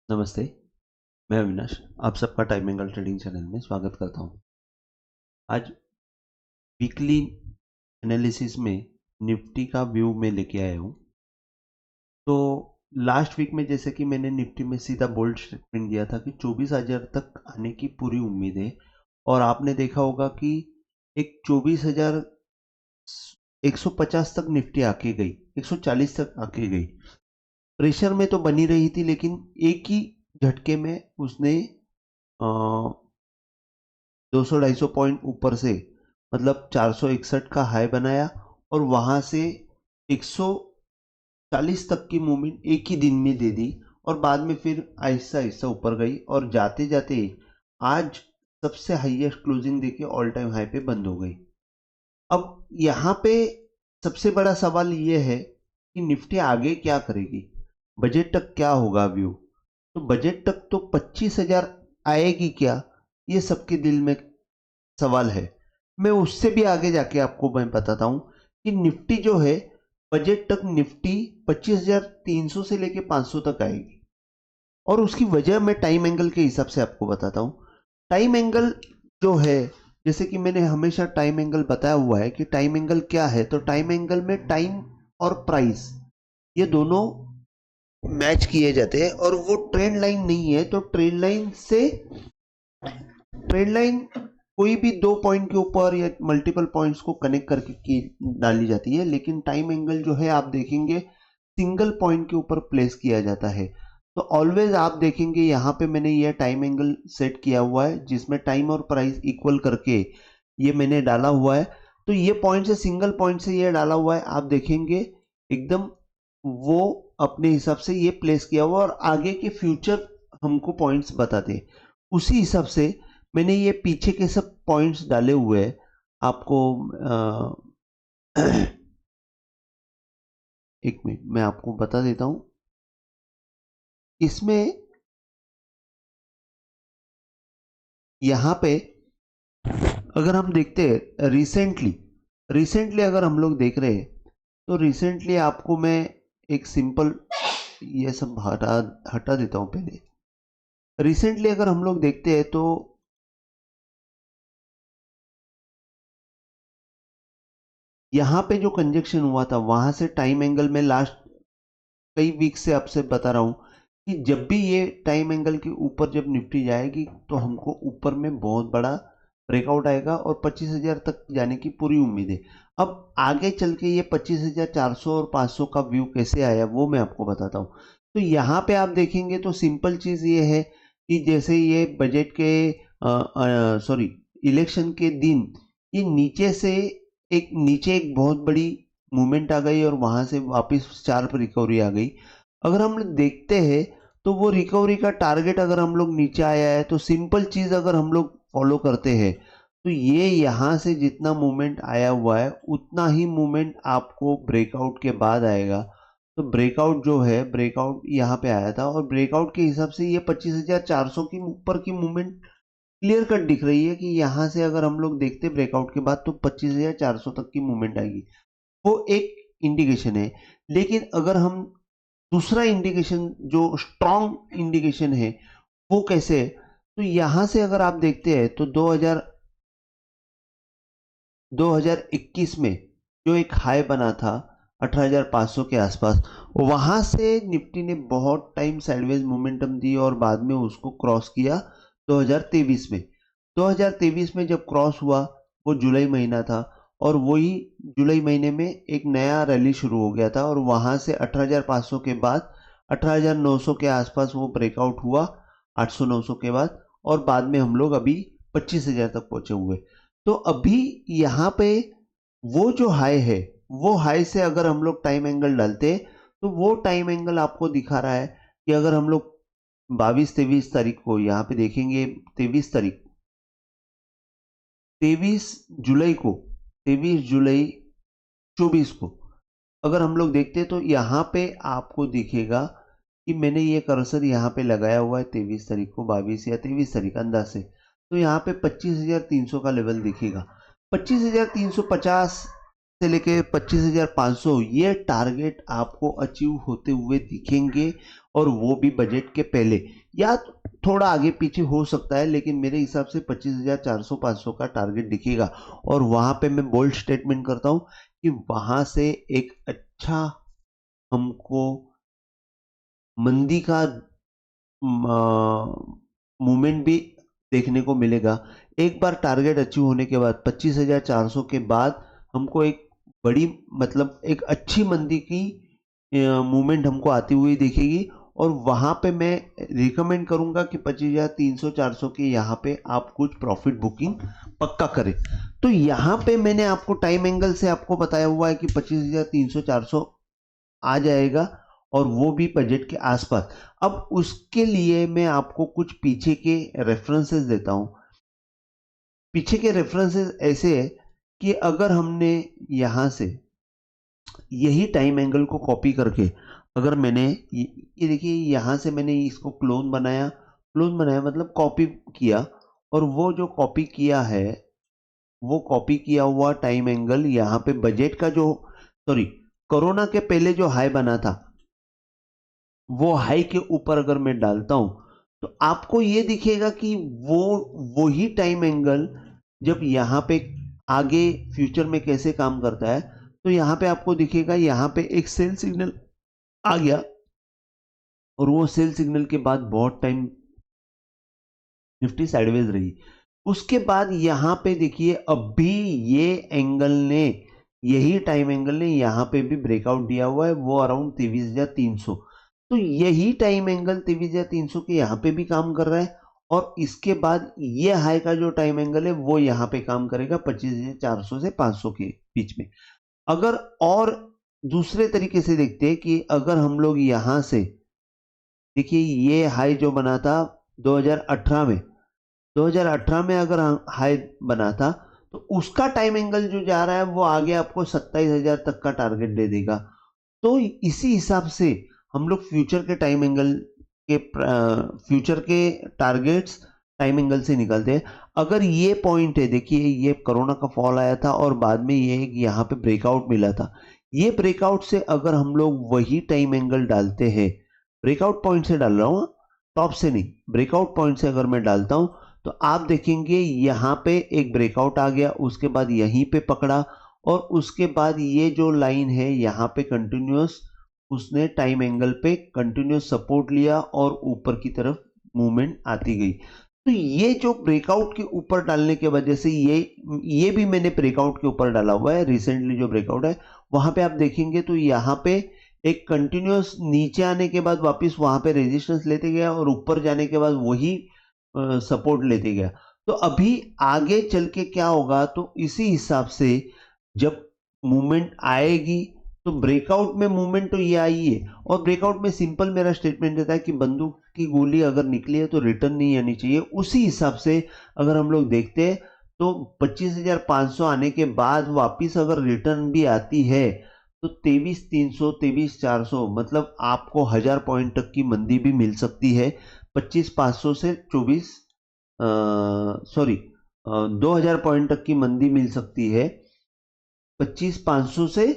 नमस्ते, मैं अविनाश, आप सबका टाइम एंगल ट्रेडिंग चैनल में स्वागत करता हूँ। आज वीकली एनालिसिस में निफ्टी का व्यू मैं लेके आया हूँ। तो लास्ट वीक में जैसे कि मैंने निफ्टी में सीधा बोल्ड स्टेटमेंट दिया था कि 24,000 तक आने की पूरी उम्मीद है और आपने देखा होगा कि एक 24,150 तक निफ्टी आके गई, 140 तक आके गई। प्रेशर में तो बनी रही थी लेकिन एक ही झटके में उसने 200-250 पॉइंट ऊपर से मतलब 461 का हाई बनाया और वहां से 140 तक की मूवमेंट एक ही दिन में दे दी और बाद में फिर आहिस्ता आहिस्ता ऊपर गई और जाते जाते आज सबसे हाईएस्ट क्लोजिंग देके ऑल टाइम हाई पे बंद हो गई। अब यहाँ पे सबसे बड़ा सवाल ये है कि निफ्टी आगे क्या करेगी, बजट तक क्या होगा व्यू। तो बजट तक तो 25,000 आएगी क्या, ये सबके दिल में सवाल है। मैं उससे भी आगे जाके आपको मैं बताता हूं कि निफ्टी जो है बजट तक निफ्टी 25,300 से लेके 500 तक आएगी और उसकी वजह मैं टाइम एंगल के हिसाब से आपको बताता हूं। टाइम एंगल जो है, जैसे कि मैंने हमेशा टाइम एंगल बताया हुआ है कि टाइम एंगल क्या है, तो टाइम एंगल में टाइम और प्राइस ये दोनों मैच किए जाते हैं और वो ट्रेंड लाइन नहीं है। तो ट्रेंड लाइन कोई भी दो पॉइंट के ऊपर या मल्टीपल पॉइंट्स को कनेक्ट करके की डाली जाती है, लेकिन टाइम एंगल जो है आप देखेंगे सिंगल पॉइंट के ऊपर प्लेस किया जाता है। तो ऑलवेज आप देखेंगे यहाँ पे मैंने ये टाइम एंगल सेट किया हुआ है जिसमें टाइम और प्राइस इक्वल करके ये मैंने डाला हुआ है। तो ये पॉइंट से सिंगल पॉइंट से ये डाला हुआ है, आप देखेंगे एकदम वो अपने हिसाब से ये प्लेस किया हुआ और आगे के फ्यूचर हमको पॉइंट्स बताते हैं। उसी हिसाब से मैंने ये पीछे के सब पॉइंट्स डाले हुए हैं आपको। एक मिनट मैं आपको बता देता हूं इसमें। यहां पे अगर हम देखते हैं रिसेंटली अगर हम लोग देख रहे हैं तो रिसेंटली आपको मैं एक सिंपल ये सब हटा हटा देता हूं पहले। रिसेंटली अगर हम लोग देखते हैं तो यहाँ पे जो कंजक्शन हुआ था वहां से टाइम एंगल में लास्ट कई वीक से आपसे बता रहा हूं कि जब भी ये टाइम एंगल के ऊपर जब निफ्टी जाएगी तो हमको ऊपर में बहुत बड़ा ब्रेकआउट आएगा और 25,000 तक जाने की पूरी उम्मीद है। अब आगे चल के ये 25,400 और 500 का व्यू कैसे आया वो मैं आपको बताता हूँ। तो यहाँ पे आप देखेंगे तो सिंपल चीज ये है कि जैसे ये बजट के सॉरी इलेक्शन के दिन ये नीचे एक बहुत बड़ी मूवमेंट आ गई और वहां से वापस शार्प रिकवरी आ गई। अगर हम लोग देखते हैं तो वो रिकवरी का टारगेट अगर हम लोग नीचे आया है तो सिंपल चीज अगर हम लोग फॉलो करते हैं तो ये यहाँ से जितना मूवमेंट आया हुआ है उतना ही मूवमेंट आपको ब्रेकआउट के बाद आएगा। तो ब्रेकआउट जो है ब्रेकआउट यहाँ पे आया था और ब्रेकआउट के हिसाब से ये 25,400 की ऊपर की मूवमेंट क्लियर कट दिख रही है कि यहाँ से अगर हम लोग देखते ब्रेकआउट के बाद तो 25,400 तक की मूवमेंट आएगी। वो एक इंडिकेशन है। लेकिन अगर हम दूसरा इंडिकेशन जो स्ट्रॉन्ग इंडिकेशन है वो कैसे है, तो यहां से अगर आप देखते हैं तो 2021 में जो एक हाई बना था 18,500 के आसपास, वहां से निफ्टी ने बहुत टाइम साइडवेज मोमेंटम दी और बाद में उसको क्रॉस किया 2023 में। 2023 में जब क्रॉस हुआ वो जुलाई महीना था और वही जुलाई महीने में एक नया रैली शुरू हो गया था और वहां से 18,500 के बाद 18,900 के आसपास वो ब्रेकआउट हुआ 800-900 के बाद में हम लोग अभी 25,000 तक पहुंचे हुए। तो अभी यहाँ पे वो जो हाई है वो हाई से अगर हम लोग टाइम एंगल डालते तो वो टाइम एंगल आपको दिखा रहा है कि अगर हम लोग 22-23 तारीख को यहाँ पे देखेंगे, 23 तारीख 23 जुलाई 24 को अगर हम लोग देखते हैं तो यहाँ पे आपको दिखेगा कि मैंने ये कर्सर यहाँ पे लगाया हुआ है 23 तारीख को, 22 या 23 तारीख अंदाज से। तो यहाँ पे 25,300 का लेवल दिखेगा, 25,350 से लेके 25,500 ये टारगेट आपको अचीव होते हुए दिखेंगे, और वो भी बजट के पहले, या थोड़ा आगे पीछे हो सकता है, लेकिन मेरे हिसाब से 25,400-500 का टारगेट दिखेगा। और वहां पे मैं बोल्ड स्टेटमेंट करता हूं कि वहां से एक अच्छा हमको मंदी का मूवमेंट भी देखने को मिलेगा। एक बार टारगेट अचीव होने के बाद 25,400 के बाद हमको एक बड़ी, मतलब एक अच्छी मंदी की मूवमेंट हमको आती हुई दिखेगी, और वहां पे मैं रिकमेंड करूंगा कि 25,300-400 के यहाँ पे आप कुछ प्रॉफिट बुकिंग पक्का करें। तो यहाँ पे मैंने आपको टाइम एंगल से आपको बताया हुआ है कि 25,300-400 आ जाएगा, और वो भी बजट के आसपास। अब उसके लिए मैं आपको कुछ पीछे के रेफरेंसेस देता हूं। पीछे के रेफरेंसेस ऐसे है कि अगर हमने यहां से यही टाइम एंगल को कॉपी करके, अगर मैंने ये देखिए यहां से मैंने इसको क्लोन बनाया मतलब कॉपी किया, और वो जो कॉपी किया है, वो कॉपी किया हुआ टाइम एंगल यहाँ पे बजट का जो, सॉरी, कोरोना के पहले जो हाई बना था, वो हाई के ऊपर अगर मैं डालता हूं, तो आपको ये दिखेगा कि वही टाइम एंगल जब यहाँ पे आगे फ्यूचर में कैसे काम करता है, तो यहाँ पे आपको दिखेगा, यहाँ पे एक सेल सिग्नल आ गया, और वो सेल सिग्नल के बाद बहुत टाइम निफ्टी साइडवेज रही। उसके बाद यहाँ पे देखिए अभी ये एंगल ने, यही टाइम एंगल ने यहाँ पे भी ब्रेकआउट दिया हुआ है, वो अराउंड 23,300। तो यही टाइम एंगल 23,300 के यहाँ पे भी काम कर रहा है, और इसके बाद ये हाई का जो टाइम एंगल है वो यहाँ पे काम करेगा 25,400 से 500 के बीच में। अगर और दूसरे तरीके से देखते हैं कि अगर हम लोग यहां से देखिए, ये हाई जो बना था 2018 में, 2018 में अगर हाई बना था, तो उसका टाइम एंगल जो जा रहा है वो आगे आपको 27,000 तक का टारगेट दे देगा। तो इसी हिसाब से हम लोग फ्यूचर के टाइम एंगल के फ्यूचर के टारगेट्स टाइम एंगल से निकलते हैं। अगर ये पॉइंट है, देखिए ये कोरोना का फॉल आया था और बाद में ये यहाँ पे ब्रेकआउट मिला था, ये ब्रेकआउट से अगर हम लोग वही टाइम एंगल डालते हैं, ब्रेकआउट पॉइंट से डाल रहा हूँ, टॉप से नहीं, ब्रेकआउट पॉइंट से अगर मैं डालता हूं, तो आप देखेंगे यहां पे एक ब्रेकआउट आ गया, उसके बाद यहीं पे पकड़ा, और उसके बाद ये जो लाइन है यहाँ पे कंटिन्यूअस, उसने टाइम एंगल पे कंटिन्यूअस सपोर्ट लिया और ऊपर की तरफ मूवमेंट आती गई। तो ये जो ब्रेकआउट के ऊपर डालने के वजह से ये भी मैंने ब्रेकआउट के ऊपर डाला हुआ है, रिसेंटली जो ब्रेकआउट है वहां पे आप देखेंगे तो यहाँ पे एक कंटिन्यूअस नीचे आने के बाद वापस वहां पे रेजिस्टेंस लेते गया, और ऊपर जाने के बाद वही सपोर्ट लेते गया। तो अभी आगे चल के क्या होगा, तो इसी हिसाब से जब मूवमेंट आएगी, तो ब्रेकआउट में मूवमेंट तो ये आई है, और ब्रेकआउट में सिंपल मेरा स्टेटमेंट रहता है कि बंदूक की गोली अगर निकली है तो रिटर्न नहीं आनी चाहिए। उसी हिसाब से अगर हम लोग देखते हैं, तो 25,500 आने के बाद वापिस अगर रिटर्न भी आती है, तो 23,300 23,400 मतलब आपको 1000 पॉइंट तक की मंदी भी मिल सकती है। 25,500 से 24, सॉरी, 2000 पॉइंट तक की मंदी मिल सकती है 25,500 से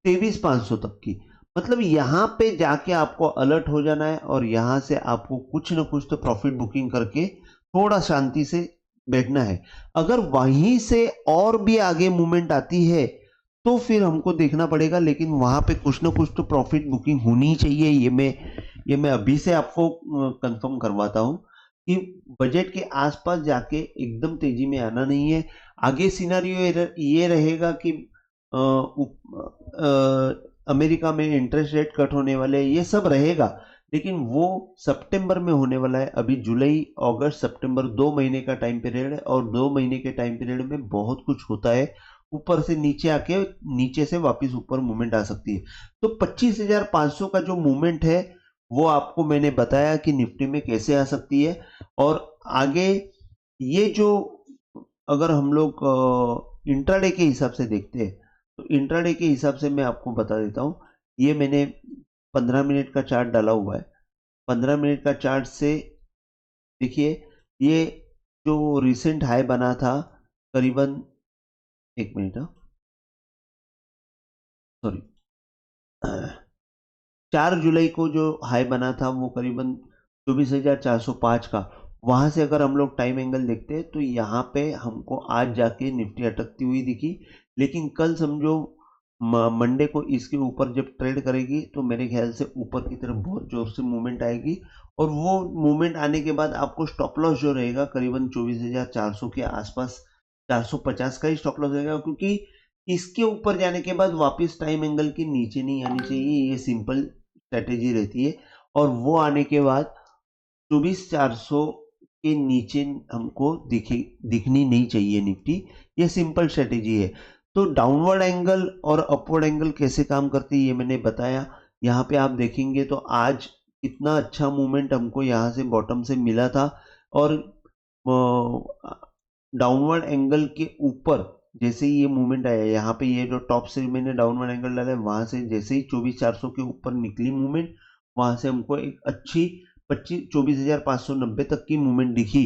23,500 तक की। मतलब यहां पे जाके आपको अलर्ट हो जाना है, और यहां से आपको कुछ ना कुछ तो प्रॉफिट बुकिंग करके थोड़ा शांति से बैठना है। अगर वहीं से और भी आगे मूवमेंट आती है, तो फिर हमको देखना पड़ेगा, लेकिन वहां पे कुछ ना कुछ तो प्रॉफिट बुकिंग होनी चाहिए। ये मैं अभी से आपको कंफर्म करवाता हूं कि बजट के आसपास जाके एकदम तेजी में आना नहीं है। आगे सिनारियो ये रहेगा कि अमेरिका में इंटरेस्ट रेट कट होने वाले, ये सब रहेगा, लेकिन वो सितंबर में होने वाला है। अभी जुलाई अगस्त सितंबर 2 महीने का टाइम पीरियड है, और 2 महीने के टाइम पीरियड में बहुत कुछ होता है। ऊपर से नीचे आके नीचे से वापस ऊपर मूवमेंट आ सकती है। तो 25,500 का जो मूवमेंट है वो आपको मैंने बताया कि निफ्टी में कैसे आ सकती है। और आगे ये जो, अगर हम लोग इंट्राडे के हिसाब से देखते हैं, तो इंट्राडे के हिसाब से मैं आपको बता देता हूं। ये मैंने 15 मिनट का चार्ट डाला हुआ है। 15 मिनट का चार्ट से देखिए, ये जो रिसेंट हाई बना था करीबन, एक मिनट, सॉरी 4 जुलाई को जो हाई बना था वो करीबन 24,405 का, वहां से अगर हम लोग टाइम एंगल देखते हैं तो यहाँ पे हमको आज जाके निफ्टी अटकती हुई दिखी, लेकिन कल समझो मंडे को इसके ऊपर जब ट्रेड करेगी तो मेरे ख्याल से ऊपर की तरफ बहुत जोर से मूवमेंट आएगी, और वो मूवमेंट आने के बाद आपको स्टॉप लॉस जो रहेगा करीबन 24,400 के आसपास, 450 का ही स्टॉप लॉस रहेगा, क्योंकि इसके ऊपर जाने के बाद वापस टाइम एंगल के नीचे नहीं आनी चाहिए, ये सिंपल स्ट्रेटेजी रहती है। और वो आने के बाद 24,400 के नीचे हमको दिखनी नहीं चाहिए निफ्टी, ये सिंपल स्ट्रेटेजी है। तो डाउनवर्ड एंगल और अपवर्ड एंगल कैसे काम करती है ये मैंने बताया। यहाँ पे आप देखेंगे तो आज कितना अच्छा मूवमेंट हमको यहाँ से बॉटम से मिला था, और डाउनवर्ड एंगल के ऊपर जैसे ही ये मूवमेंट आया, यहाँ पे ये जो टॉप से मैंने डाउनवर्ड एंगल डाला है, वहां से जैसे ही 24,400 के ऊपर निकली मूवमेंट, वहां से हमको एक अच्छी 24,590 तक की मूवमेंट दिखी।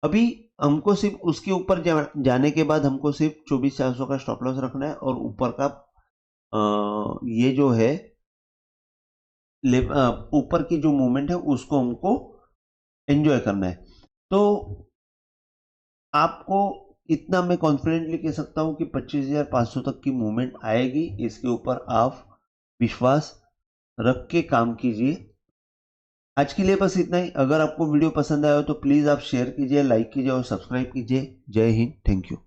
अभी हमको सिर्फ उसके ऊपर जाने के बाद हमको सिर्फ 24,400 का स्टॉप लॉस रखना है, और ऊपर का ये जो है ऊपर की जो मूवमेंट है उसको हमको एंजॉय करना है। तो आपको इतना मैं कॉन्फिडेंटली कह सकता हूं कि 25,500 तक की मूवमेंट आएगी, इसके ऊपर आप विश्वास रख के काम कीजिए। आज के लिए बस इतना ही। अगर आपको वीडियो पसंद आया हो तो प्लीज़ आप शेयर कीजिए, लाइक कीजिए और सब्सक्राइब कीजिए। जय हिंद, थैंक यू।